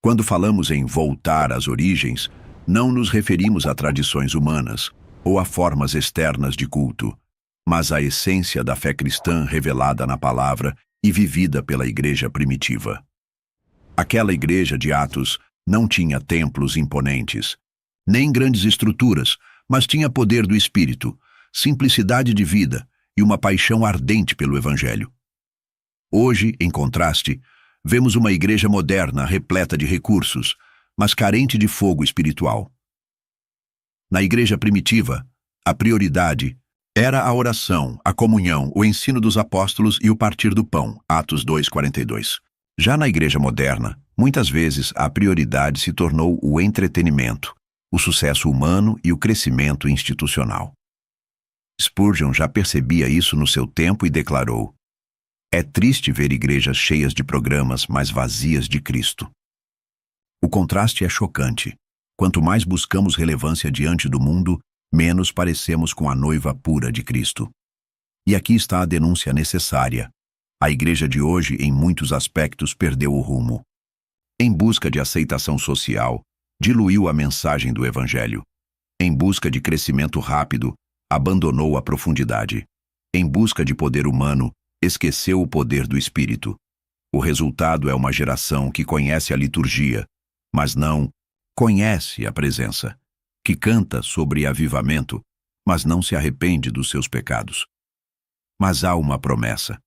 Quando falamos em voltar às origens, não nos referimos a tradições humanas ou a formas externas de culto, mas à essência da fé cristã revelada na palavra e vivida pela igreja primitiva. Aquela igreja de Atos não tinha templos imponentes, nem grandes estruturas, mas tinha poder do Espírito, simplicidade de vida e uma paixão ardente pelo Evangelho. Hoje, em contraste, vemos uma igreja moderna repleta de recursos, mas carente de fogo espiritual. Na igreja primitiva, a prioridade era a oração, a comunhão, o ensino dos apóstolos e o partir do pão, Atos 2:42. Já na igreja moderna, muitas vezes a prioridade se tornou o entretenimento, o sucesso humano e o crescimento institucional. Spurgeon já percebia isso no seu tempo e declarou: "É triste ver igrejas cheias de programas, mas vazias de Cristo." O contraste é chocante. Quanto mais buscamos relevância diante do mundo, menos parecemos com a noiva pura de Cristo. E aqui está a denúncia necessária. A igreja de hoje, em muitos aspectos, perdeu o rumo. Em busca de aceitação social, diluiu a mensagem do Evangelho. Em busca de crescimento rápido, abandonou a profundidade. Em busca de poder humano, esqueceu o poder do Espírito. O resultado é uma geração que conhece a liturgia, mas não conhece a presença, que canta sobre avivamento, mas não se arrepende dos seus pecados. Mas há uma promessa.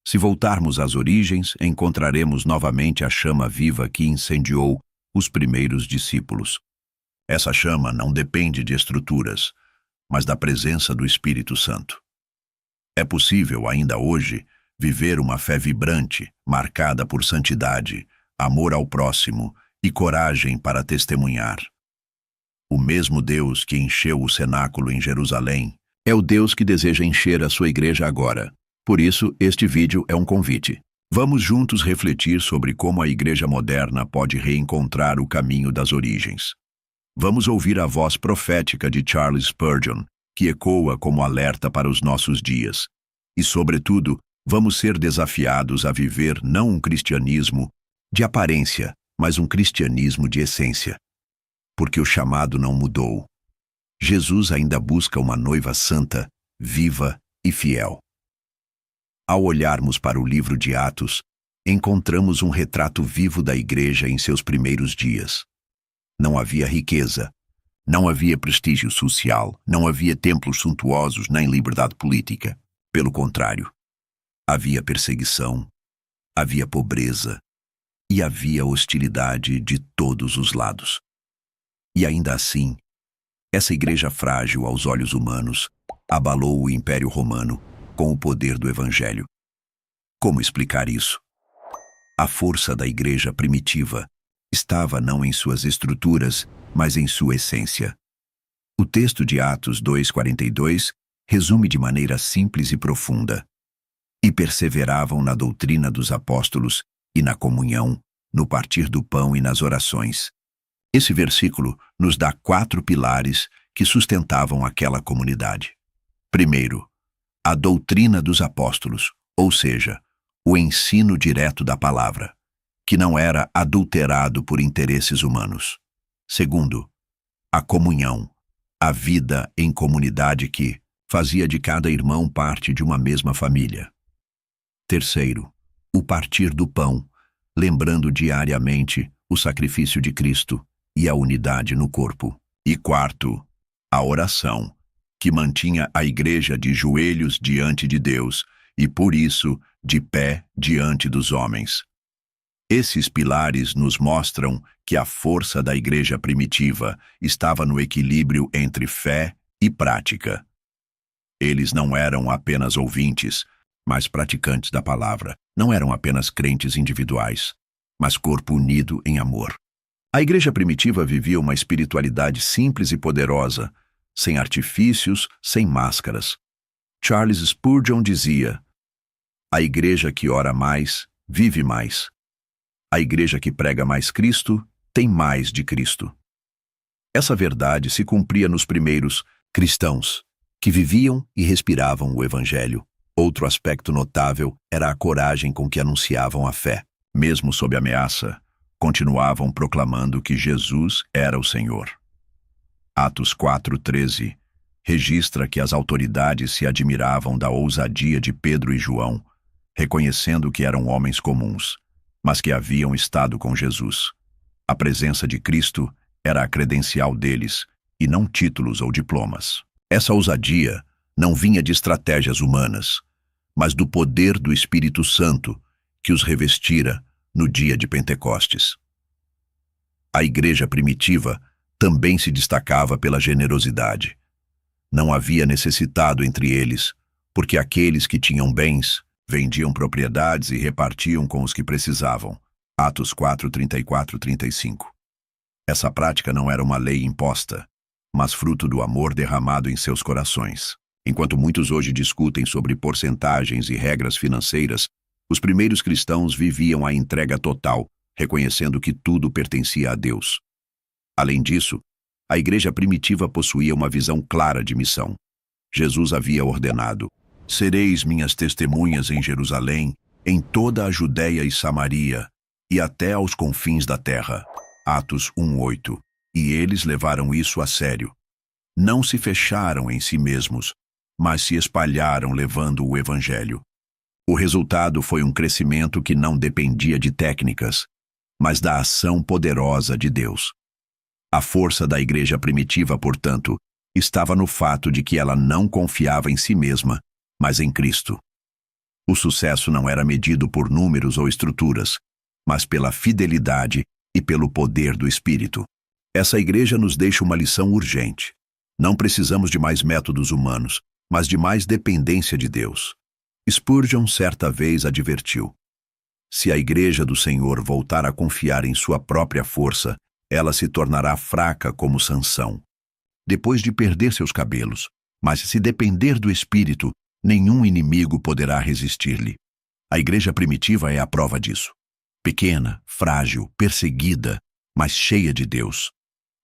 Se voltarmos às origens, encontraremos novamente a chama viva que incendiou os primeiros discípulos. Essa chama não depende de estruturas, mas da presença do Espírito Santo. É possível, ainda hoje, viver uma fé vibrante, marcada por santidade, amor ao próximo e coragem para testemunhar. O mesmo Deus que encheu o cenáculo em Jerusalém é o Deus que deseja encher a sua igreja agora. Por isso, este vídeo é um convite. Vamos juntos refletir sobre como a igreja moderna pode reencontrar o caminho das origens. Vamos ouvir a voz profética de Charles Spurgeon, que ecoa como alerta para os nossos dias. E, sobretudo, vamos ser desafiados a viver não um cristianismo de aparência, mas um cristianismo de essência. Porque o chamado não mudou. Jesus ainda busca uma noiva santa, viva e fiel. Ao olharmos para o livro de Atos, encontramos um retrato vivo da igreja em seus primeiros dias. Não havia riqueza, não havia prestígio social, não havia templos suntuosos nem liberdade política. Pelo contrário, havia perseguição, havia pobreza e havia hostilidade de todos os lados. E ainda assim, essa igreja frágil aos olhos humanos abalou o Império Romano com o poder do Evangelho. Como explicar isso? A força da igreja primitiva estava não em suas estruturas, mas em sua essência. O texto de Atos 2:42 resume de maneira simples e profunda: "E perseveravam na doutrina dos apóstolos e na comunhão, no partir do pão e nas orações." Esse versículo nos dá 4 pilares que sustentavam aquela comunidade. Primeiro, a doutrina dos apóstolos, ou seja, o ensino direto da palavra, que não era adulterado por interesses humanos. Segundo, a comunhão, a vida em comunidade que fazia de cada irmão parte de uma mesma família. Terceiro, o partir do pão, lembrando diariamente o sacrifício de Cristo e a unidade no corpo. E quarto, a oração, que mantinha a igreja de joelhos diante de Deus e, por isso, de pé diante dos homens. Esses pilares nos mostram que a força da igreja primitiva estava no equilíbrio entre fé e prática. Eles não eram apenas ouvintes, mas praticantes da palavra. Não eram apenas crentes individuais, mas corpo unido em amor. A igreja primitiva vivia uma espiritualidade simples e poderosa, sem artifícios, sem máscaras. Charles Spurgeon dizia: "A igreja que ora mais, vive mais. A igreja que prega mais Cristo, tem mais de Cristo." Essa verdade se cumpria nos primeiros cristãos, que viviam e respiravam o Evangelho. Outro aspecto notável era a coragem com que anunciavam a fé. Mesmo sob ameaça, continuavam proclamando que Jesus era o Senhor. Atos 4:13 registra que as autoridades se admiravam da ousadia de Pedro e João, reconhecendo que eram homens comuns, mas que haviam estado com Jesus. A presença de Cristo era a credencial deles, e não títulos ou diplomas. Essa ousadia não vinha de estratégias humanas, mas do poder do Espírito Santo que os revestira no dia de Pentecostes. A igreja primitiva também se destacava pela generosidade. Não havia necessitado entre eles, porque aqueles que tinham bens vendiam propriedades e repartiam com os que precisavam. Atos 4:34-35. Essa prática não era uma lei imposta, mas fruto do amor derramado em seus corações. Enquanto muitos hoje discutem sobre porcentagens e regras financeiras, os primeiros cristãos viviam a entrega total, reconhecendo que tudo pertencia a Deus. Além disso, a igreja primitiva possuía uma visão clara de missão. Jesus havia ordenado: "Sereis minhas testemunhas em Jerusalém, em toda a Judéia e Samaria, e até aos confins da terra." Atos 1:8. E eles levaram isso a sério. Não se fecharam em si mesmos, mas se espalharam levando o evangelho. O resultado foi um crescimento que não dependia de técnicas, mas da ação poderosa de Deus. A força da igreja primitiva, portanto, estava no fato de que ela não confiava em si mesma, mas em Cristo. O sucesso não era medido por números ou estruturas, mas pela fidelidade e pelo poder do Espírito. Essa igreja nos deixa uma lição urgente. Não precisamos de mais métodos humanos, mas de mais dependência de Deus. Spurgeon certa vez advertiu: "Se a igreja do Senhor voltar a confiar em sua própria força, ela se tornará fraca como Sansão, depois de perder seus cabelos. Mas se depender do Espírito, nenhum inimigo poderá resistir-lhe." A igreja primitiva é a prova disso. Pequena, frágil, perseguida, mas cheia de Deus.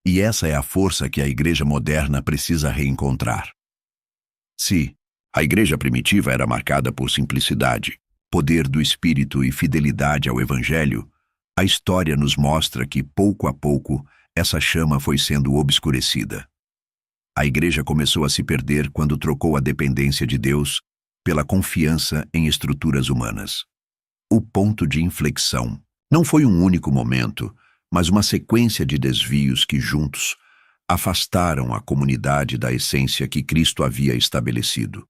E essa é a força que a igreja moderna precisa reencontrar. Se a igreja primitiva era marcada por simplicidade, poder do Espírito e fidelidade ao Evangelho, a história nos mostra que, pouco a pouco, essa chama foi sendo obscurecida. A igreja começou a se perder quando trocou a dependência de Deus pela confiança em estruturas humanas. O ponto de inflexão não foi um único momento, mas uma sequência de desvios que, juntos, afastaram a comunidade da essência que Cristo havia estabelecido.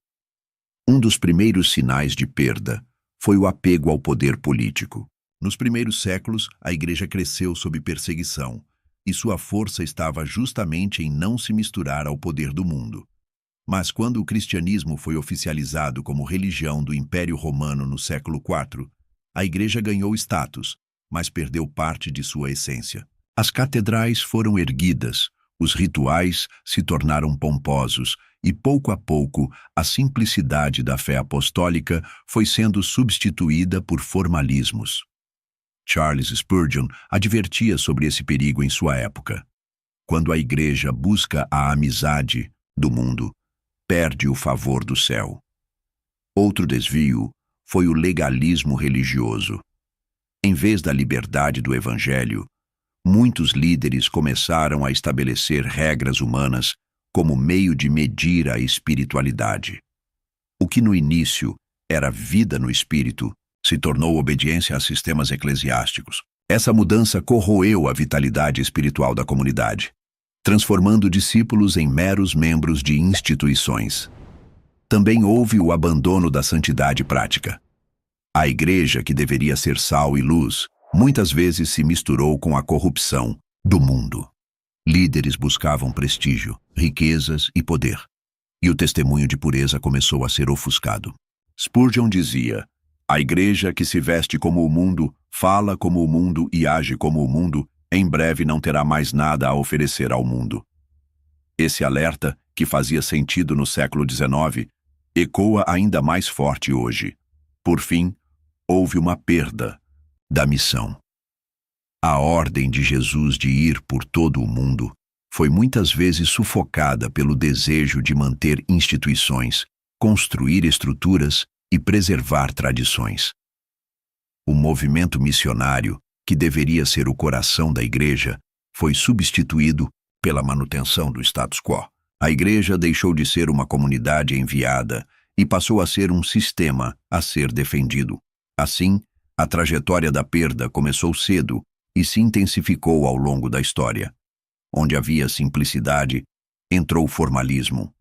Um dos primeiros sinais de perda foi o apego ao poder político. Nos primeiros séculos, a igreja cresceu sob perseguição, e sua força estava justamente em não se misturar ao poder do mundo. Mas quando o cristianismo foi oficializado como religião do Império Romano no século IV, a igreja ganhou status, mas perdeu parte de sua essência. As catedrais foram erguidas, os rituais se tornaram pomposos e, pouco a pouco, a simplicidade da fé apostólica foi sendo substituída por formalismos. Charles Spurgeon advertia sobre esse perigo em sua época. Quando a igreja busca a amizade do mundo, perde o favor do céu. Outro desvio foi o legalismo religioso. Em vez da liberdade do Evangelho, muitos líderes começaram a estabelecer regras humanas como meio de medir a espiritualidade. O que no início era vida no espírito se tornou obediência a sistemas eclesiásticos. Essa mudança corroeu a vitalidade espiritual da comunidade, transformando discípulos em meros membros de instituições. Também houve o abandono da santidade prática. A igreja, que deveria ser sal e luz, muitas vezes se misturou com a corrupção do mundo. Líderes buscavam prestígio, riquezas e poder, e o testemunho de pureza começou a ser ofuscado. Spurgeon dizia: "A igreja que se veste como o mundo, fala como o mundo e age como o mundo, em breve não terá mais nada a oferecer ao mundo." Esse alerta, que fazia sentido no século XIX, ecoa ainda mais forte hoje. Por fim, houve uma perda da missão. A ordem de Jesus de ir por todo o mundo foi muitas vezes sufocada pelo desejo de manter instituições, construir estruturas e preservar tradições. O movimento missionário que deveria ser o coração da igreja, foi substituído pela manutenção do status quo. A igreja deixou de ser uma comunidade enviada e passou a ser um sistema a ser defendido. Assim, a trajetória da perda começou cedo e se intensificou ao longo da história. Onde havia simplicidade, entrou formalismo.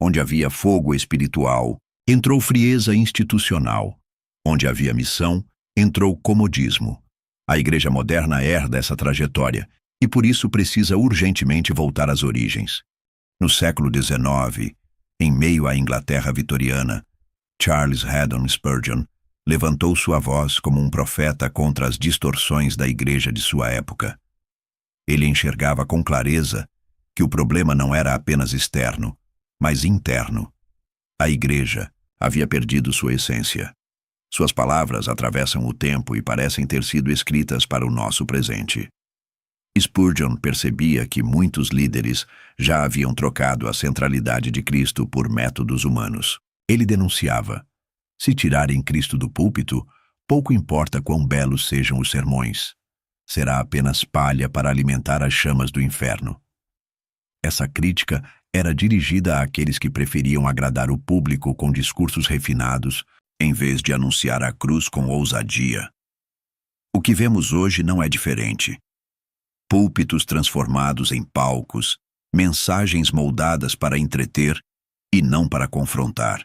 Onde havia fogo espiritual, entrou frieza institucional. Onde havia missão, entrou comodismo. A igreja moderna herda essa trajetória e por isso precisa urgentemente voltar às origens. No século XIX, em meio à Inglaterra vitoriana, Charles Haddon Spurgeon levantou sua voz como um profeta contra as distorções da igreja de sua época. Ele enxergava com clareza que o problema não era apenas externo, mas interno. A igreja havia perdido sua essência. Suas palavras atravessam o tempo e parecem ter sido escritas para o nosso presente. Spurgeon percebia que muitos líderes já haviam trocado a centralidade de Cristo por métodos humanos. Ele denunciava: se tirarem Cristo do púlpito, pouco importa quão belos sejam os sermões. Será apenas palha para alimentar as chamas do inferno. Essa crítica era dirigida àqueles que preferiam agradar o público com discursos refinados, em vez de anunciar a cruz com ousadia. O que vemos hoje não é diferente. Púlpitos transformados em palcos, mensagens moldadas para entreter e não para confrontar.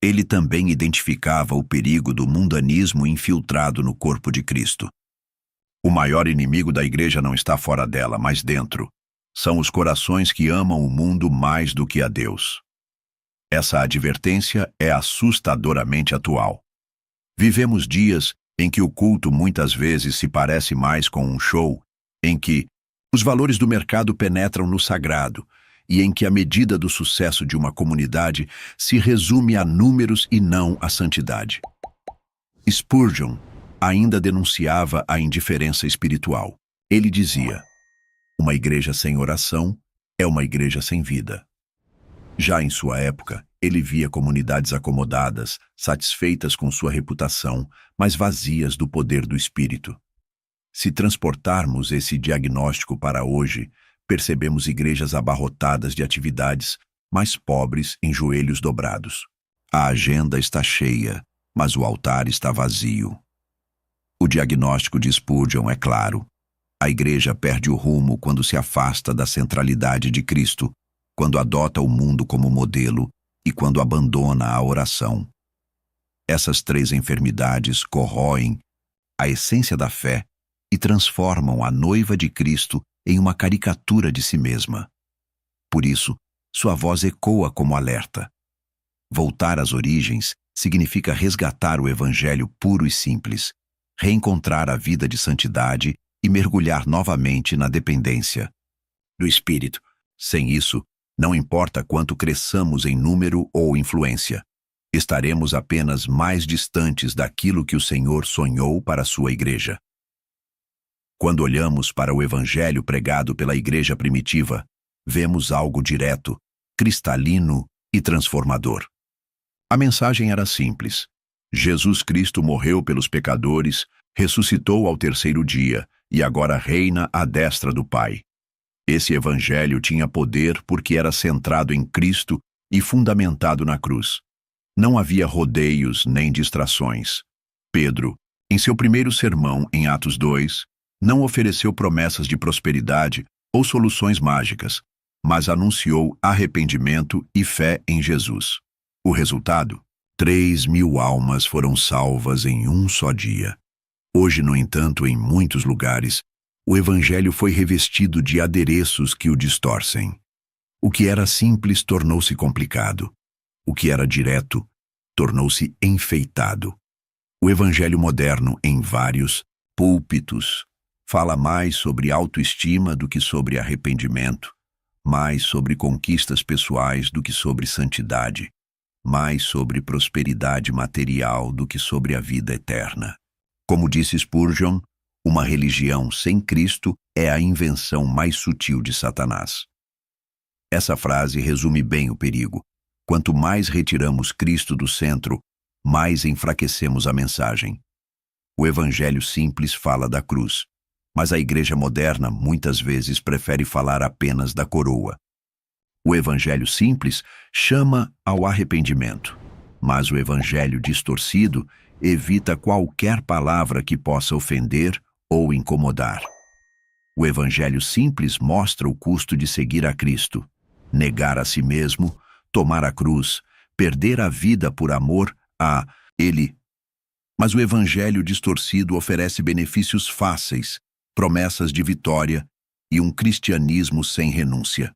Ele também identificava o perigo do mundanismo infiltrado no corpo de Cristo. O maior inimigo da igreja não está fora dela, mas dentro. São os corações que amam o mundo mais do que a Deus. Essa advertência é assustadoramente atual. Vivemos dias em que o culto muitas vezes se parece mais com um show, em que os valores do mercado penetram no sagrado e em que a medida do sucesso de uma comunidade se resume a números e não à santidade. Spurgeon ainda denunciava a indiferença espiritual. Ele dizia: uma igreja sem oração é uma igreja sem vida. Já em sua época, ele via comunidades acomodadas, satisfeitas com sua reputação, mas vazias do poder do Espírito. Se transportarmos esse diagnóstico para hoje, percebemos igrejas abarrotadas de atividades, mas pobres em joelhos dobrados. A agenda está cheia, mas o altar está vazio. O diagnóstico de Spurgeon é claro. A igreja perde o rumo quando se afasta da centralidade de Cristo, quando adota o mundo como modelo e quando abandona a oração. Essas três enfermidades corroem a essência da fé e transformam a noiva de Cristo em uma caricatura de si mesma. Por isso, sua voz ecoa como alerta. Voltar às origens significa resgatar o evangelho puro e simples, reencontrar a vida de santidade e mergulhar novamente na dependência do Espírito. Sem isso, não importa quanto cresçamos em número ou influência, estaremos apenas mais distantes daquilo que o Senhor sonhou para a sua igreja. Quando olhamos para o evangelho pregado pela igreja primitiva, vemos algo direto, cristalino e transformador. A mensagem era simples: Jesus Cristo morreu pelos pecadores, ressuscitou ao terceiro dia e agora reina à destra do Pai. Esse evangelho tinha poder porque era centrado em Cristo e fundamentado na cruz. Não havia rodeios nem distrações. Pedro, em seu primeiro sermão em Atos 2, não ofereceu promessas de prosperidade ou soluções mágicas, mas anunciou arrependimento e fé em Jesus. O resultado? 3.000 almas foram salvas em um só dia. Hoje, no entanto, em muitos lugares, o evangelho foi revestido de adereços que o distorcem. O que era simples tornou-se complicado. O que era direto tornou-se enfeitado. O evangelho moderno, em vários púlpitos, fala mais sobre autoestima do que sobre arrependimento, mais sobre conquistas pessoais do que sobre santidade, mais sobre prosperidade material do que sobre a vida eterna. Como disse Spurgeon, uma religião sem Cristo é a invenção mais sutil de Satanás. Essa frase resume bem o perigo. Quanto mais retiramos Cristo do centro, mais enfraquecemos a mensagem. O evangelho simples fala da cruz, mas a igreja moderna muitas vezes prefere falar apenas da coroa. O evangelho simples chama ao arrependimento, mas o evangelho distorcido evita qualquer palavra que possa ofender ou incomodar. O evangelho simples mostra o custo de seguir a Cristo, negar a si mesmo, tomar a cruz, perder a vida por amor a Ele. Mas o evangelho distorcido oferece benefícios fáceis, promessas de vitória e um cristianismo sem renúncia.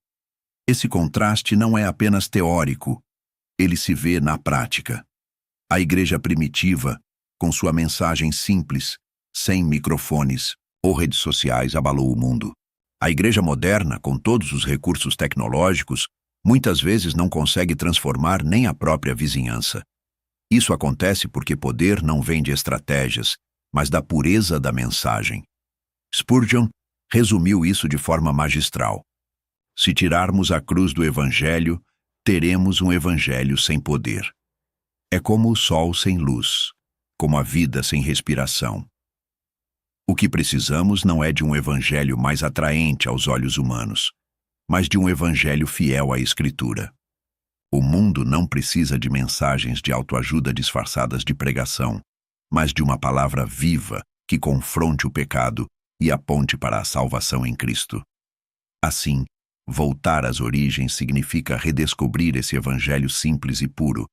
Esse contraste não é apenas teórico, ele se vê na prática. A igreja primitiva, com sua mensagem simples, sem microfones ou redes sociais, abalou o mundo. A igreja moderna, com todos os recursos tecnológicos, muitas vezes não consegue transformar nem a própria vizinhança. Isso acontece porque poder não vem de estratégias, mas da pureza da mensagem. Spurgeon resumiu isso de forma magistral. Se tirarmos a cruz do evangelho, teremos um evangelho sem poder. É como o sol sem luz, como a vida sem respiração. O que precisamos não é de um evangelho mais atraente aos olhos humanos, mas de um evangelho fiel à Escritura. O mundo não precisa de mensagens de autoajuda disfarçadas de pregação, mas de uma palavra viva que confronte o pecado e aponte para a salvação em Cristo. Assim, voltar às origens significa redescobrir esse evangelho simples e puro,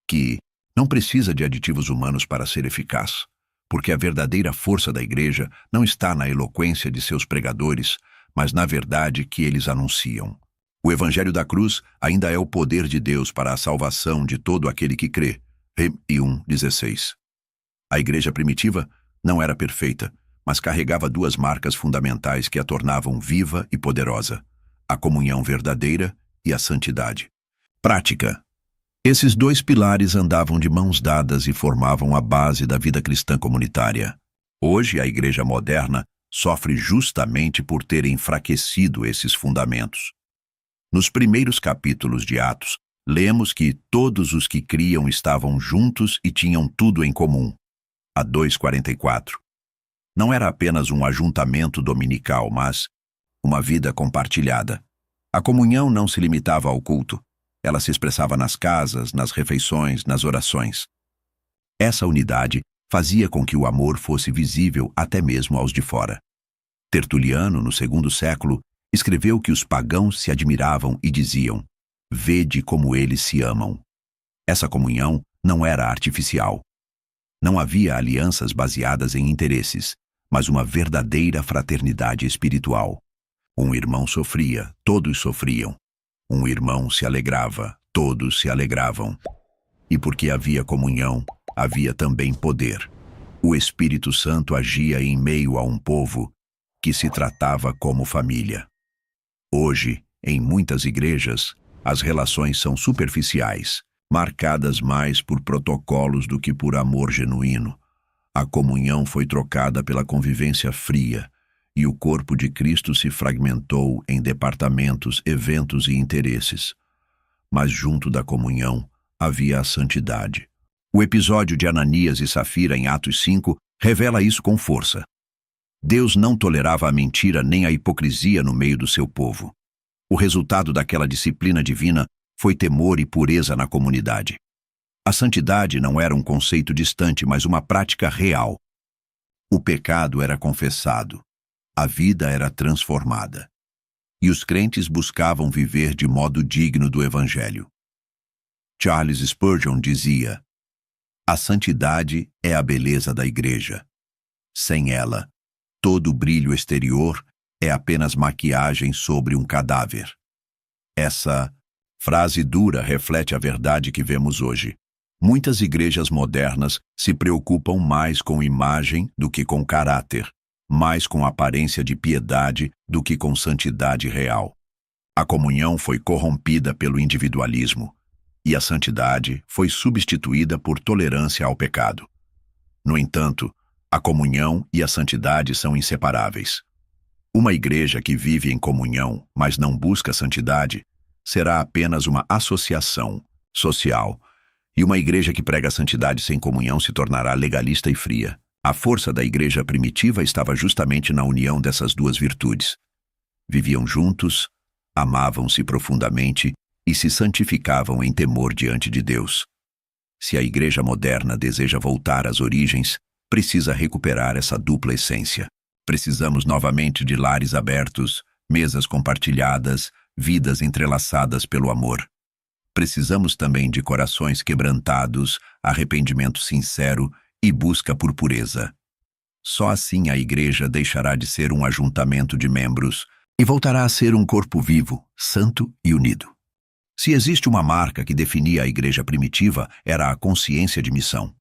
que não precisa de aditivos humanos para ser eficaz, porque a verdadeira força da igreja não está na eloquência de seus pregadores, mas na verdade que eles anunciam. O evangelho da cruz ainda é o poder de Deus para a salvação de todo aquele que crê. Rem 1:16. A igreja primitiva não era perfeita, mas carregava duas marcas fundamentais que a tornavam viva e poderosa: a comunhão verdadeira e a santidade. Prática. Esses dois pilares andavam de mãos dadas e formavam a base da vida cristã comunitária. Hoje, a igreja moderna sofre justamente por ter enfraquecido esses fundamentos. Nos primeiros capítulos de Atos, lemos que todos os que criam estavam juntos e tinham tudo em comum. A 2:44. Não era apenas um ajuntamento dominical, mas uma vida compartilhada. A comunhão não se limitava ao culto. Ela se expressava nas casas, nas refeições, nas orações. Essa unidade fazia com que o amor fosse visível até mesmo aos de fora. Tertuliano, no segundo século, escreveu que os pagãos se admiravam e diziam: "Vede como eles se amam." Essa comunhão não era artificial. Não havia alianças baseadas em interesses, mas uma verdadeira fraternidade espiritual. Um irmão sofria, todos sofriam. Um irmão se alegrava, todos se alegravam. E porque havia comunhão, havia também poder. O Espírito Santo agia em meio a um povo que se tratava como família. Hoje, em muitas igrejas, as relações são superficiais, marcadas mais por protocolos do que por amor genuíno. A comunhão foi trocada pela convivência fria, e o corpo de Cristo se fragmentou em departamentos, eventos e interesses. Mas junto da comunhão havia a santidade. O episódio de Ananias e Safira em Atos 5 revela isso com força. Deus não tolerava a mentira nem a hipocrisia no meio do seu povo. O resultado daquela disciplina divina foi temor e pureza na comunidade. A santidade não era um conceito distante, mas uma prática real. O pecado era confessado. A vida era transformada. E os crentes buscavam viver de modo digno do Evangelho. Charles Spurgeon dizia: "A santidade é a beleza da igreja. Sem ela, todo o brilho exterior é apenas maquiagem sobre um cadáver." Essa frase dura reflete a verdade que vemos hoje. Muitas igrejas modernas se preocupam mais com imagem do que com caráter, mais com aparência de piedade do que com santidade real. A comunhão foi corrompida pelo individualismo, e a santidade foi substituída por tolerância ao pecado. No entanto, a comunhão e a santidade são inseparáveis. Uma igreja que vive em comunhão, mas não busca santidade, será apenas uma associação social, e uma igreja que prega a santidade sem comunhão se tornará legalista e fria. A força da igreja primitiva estava justamente na união dessas duas virtudes. Viviam juntos, amavam-se profundamente e se santificavam em temor diante de Deus. Se a igreja moderna deseja voltar às origens, precisa recuperar essa dupla essência. Precisamos novamente de lares abertos, mesas compartilhadas, vidas entrelaçadas pelo amor. Precisamos também de corações quebrantados, arrependimento sincero e busca por pureza. Só assim a igreja deixará de ser um ajuntamento de membros e voltará a ser um corpo vivo, santo e unido. Se existe uma marca que definia a igreja primitiva, era a consciência de missão.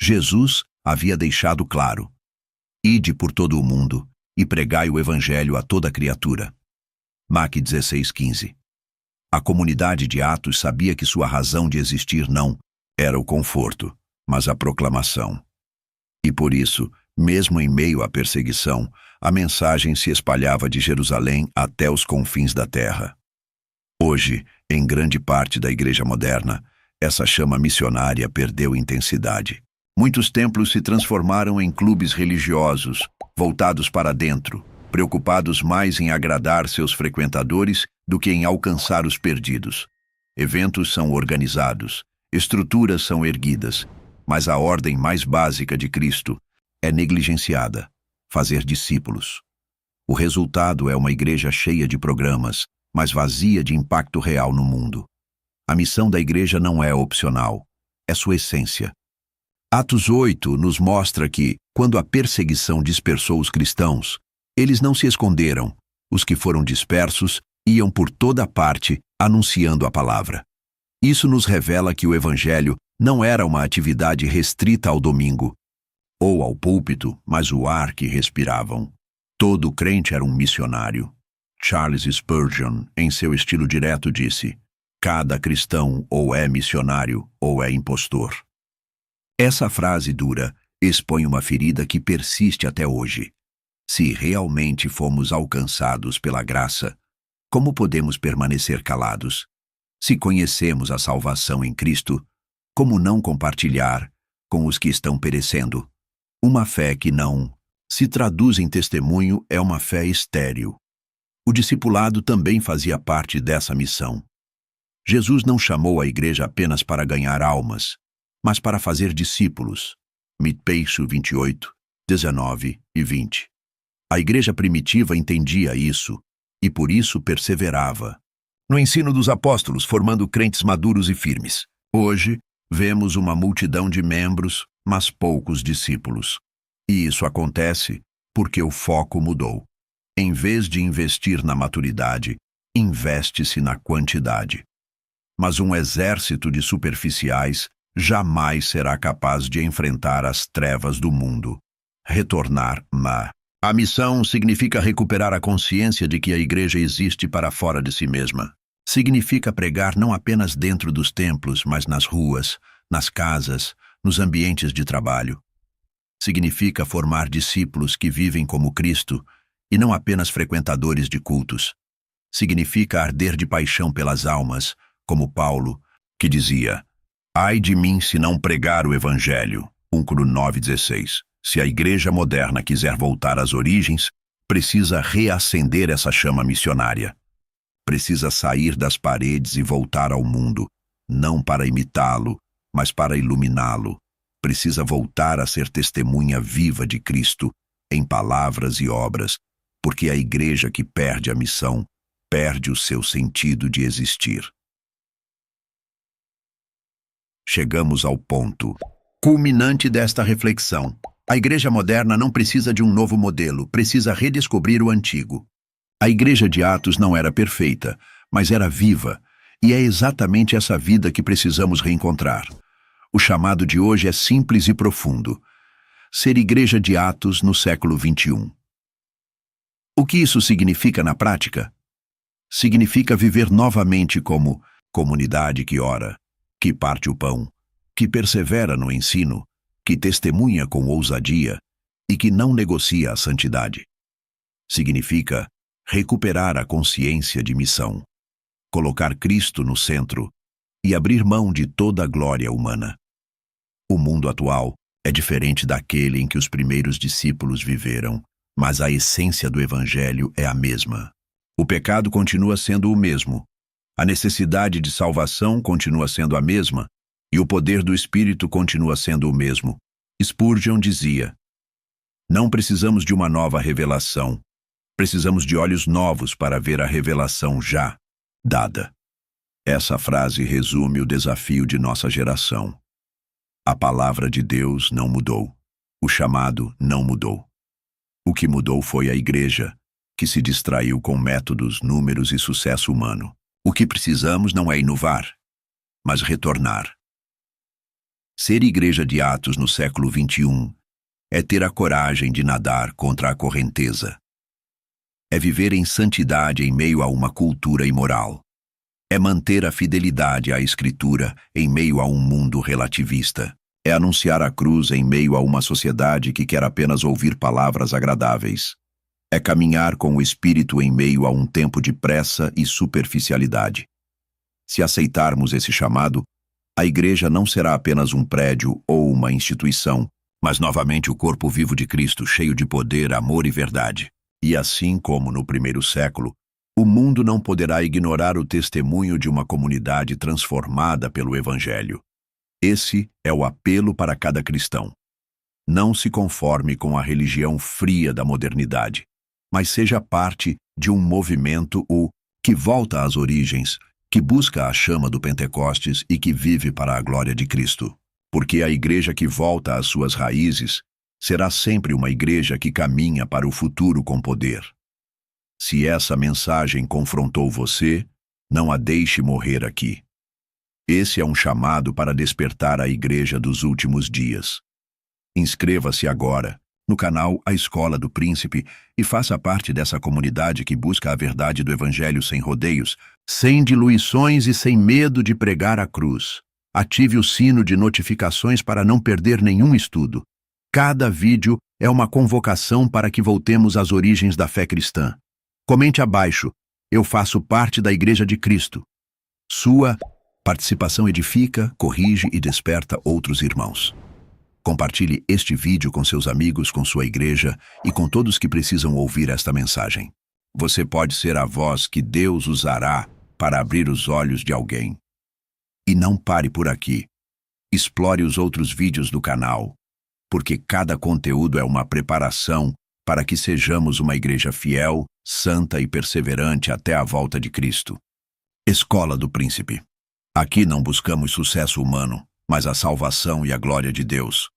Jesus havia deixado claro: ide por todo o mundo e pregai o evangelho a toda criatura. Marcos 16:15. A comunidade de Atos sabia que sua razão de existir não era o conforto, mas a proclamação. E por isso, mesmo em meio à perseguição, a mensagem se espalhava de Jerusalém até os confins da terra. Hoje, em grande parte da igreja moderna, essa chama missionária perdeu intensidade. Muitos templos se transformaram em clubes religiosos, voltados para dentro, preocupados mais em agradar seus frequentadores do que em alcançar os perdidos. Eventos são organizados, estruturas são erguidas, mas a ordem mais básica de Cristo é negligenciada: fazer discípulos. O resultado é uma igreja cheia de programas, mas vazia de impacto real no mundo. A missão da igreja não é opcional, é sua essência. Atos 8 nos mostra que, quando a perseguição dispersou os cristãos, eles não se esconderam. Os que foram dispersos iam por toda parte anunciando a palavra. Isso nos revela que o evangelho não era uma atividade restrita ao domingo ou ao púlpito, mas o ar que respiravam. Todo crente era um missionário. Charles Spurgeon, em seu estilo direto, disse: cada cristão ou é missionário ou é impostor. Essa frase dura expõe uma ferida que persiste até hoje. Se realmente fomos alcançados pela graça, como podemos permanecer calados? Se conhecemos a salvação em Cristo, como não compartilhar com os que estão perecendo? Uma fé que não se traduz em testemunho é uma fé estéril. O discipulado também fazia parte dessa missão. Jesus não chamou a igreja apenas para ganhar almas, mas para fazer discípulos. Mateus 28, 19 e 20. A igreja primitiva entendia isso e por isso perseverava no ensino dos apóstolos, formando crentes maduros e firmes. Hoje, vemos uma multidão de membros, mas poucos discípulos. E isso acontece porque o foco mudou. Em vez de investir na maturidade, investe-se na quantidade. Mas um exército de superficiais jamais será capaz de enfrentar as trevas do mundo. Retornar. A missão significa recuperar a consciência de que a igreja existe para fora de si mesma. Significa pregar não apenas dentro dos templos, mas nas ruas, nas casas, nos ambientes de trabalho. Significa formar discípulos que vivem como Cristo e não apenas frequentadores de cultos. Significa arder de paixão pelas almas, como Paulo, que dizia: ai de mim se não pregar o Evangelho. 1 Coríntios 9,16. Se a igreja moderna quiser voltar às origens, precisa reacender essa chama missionária. Precisa sair das paredes e voltar ao mundo, não para imitá-lo, mas para iluminá-lo. Precisa voltar a ser testemunha viva de Cristo, em palavras e obras, porque a igreja que perde a missão, perde o seu sentido de existir. Chegamos ao ponto culminante desta reflexão. A igreja moderna não precisa de um novo modelo, precisa redescobrir o antigo. A igreja de Atos não era perfeita, mas era viva, e é exatamente essa vida que precisamos reencontrar. O chamado de hoje é simples e profundo: ser igreja de Atos no século XXI. O que isso significa na prática? Significa viver novamente como comunidade que ora, que parte o pão, que persevera no ensino, que testemunha com ousadia e que não negocia a santidade. Significa recuperar a consciência de missão, colocar Cristo no centro e abrir mão de toda a glória humana. O mundo atual É diferente daquele em que os primeiros discípulos viveram, mas a essência do Evangelho é a mesma. O pecado continua sendo o mesmo, a necessidade de salvação continua sendo a mesma, e o poder do Espírito continua sendo o mesmo. Spurgeon dizia: não precisamos de uma nova revelação, precisamos de olhos novos para ver a revelação já dada. Essa frase resume o desafio de nossa geração. A palavra de Deus não mudou. O chamado não mudou. O que mudou foi a igreja, que se distraiu com métodos, números e sucesso humano. O que precisamos não é inovar, mas retornar. Ser igreja de Atos no século XXI é ter a coragem de nadar contra a correnteza. É viver em santidade em meio a uma cultura imoral. É manter a fidelidade à Escritura em meio a um mundo relativista. É anunciar a cruz em meio a uma sociedade que quer apenas ouvir palavras agradáveis. É caminhar com o Espírito em meio a um tempo de pressa e superficialidade. Se aceitarmos esse chamado, a igreja não será apenas um prédio ou uma instituição, mas novamente o corpo vivo de Cristo, cheio de poder, amor e verdade. E assim como no primeiro século, o mundo não poderá ignorar o testemunho de uma comunidade transformada pelo Evangelho. Esse é o apelo para cada cristão. Não se conforme com a religião fria da modernidade, mas seja parte de um movimento que volta às origens, que busca a chama do Pentecostes e que vive para a glória de Cristo. Porque a igreja que volta às suas raízes será sempre uma igreja que caminha para o futuro com poder. Se essa mensagem confrontou você, não a deixe morrer aqui. Esse é um chamado para despertar a igreja dos últimos dias. Inscreva-se agora no canal A Escola do Príncipe e faça parte dessa comunidade que busca a verdade do Evangelho sem rodeios, sem diluições e sem medo de pregar a cruz. Ative o sino de notificações para não perder nenhum estudo. Cada vídeo é uma convocação para que voltemos às origens da fé cristã. Comente abaixo: eu faço parte da Igreja de Cristo. Sua participação edifica, corrige e desperta outros irmãos. Compartilhe este vídeo com seus amigos, com sua igreja e com todos que precisam ouvir esta mensagem. Você pode ser a voz que Deus usará para abrir os olhos de alguém. E não pare por aqui. Explore os outros vídeos do canal, porque cada conteúdo é uma preparação para que sejamos uma igreja fiel, santa e perseverante até a volta de Cristo. Escola do Príncipe. Aqui não buscamos sucesso humano, mas a salvação e a glória de Deus.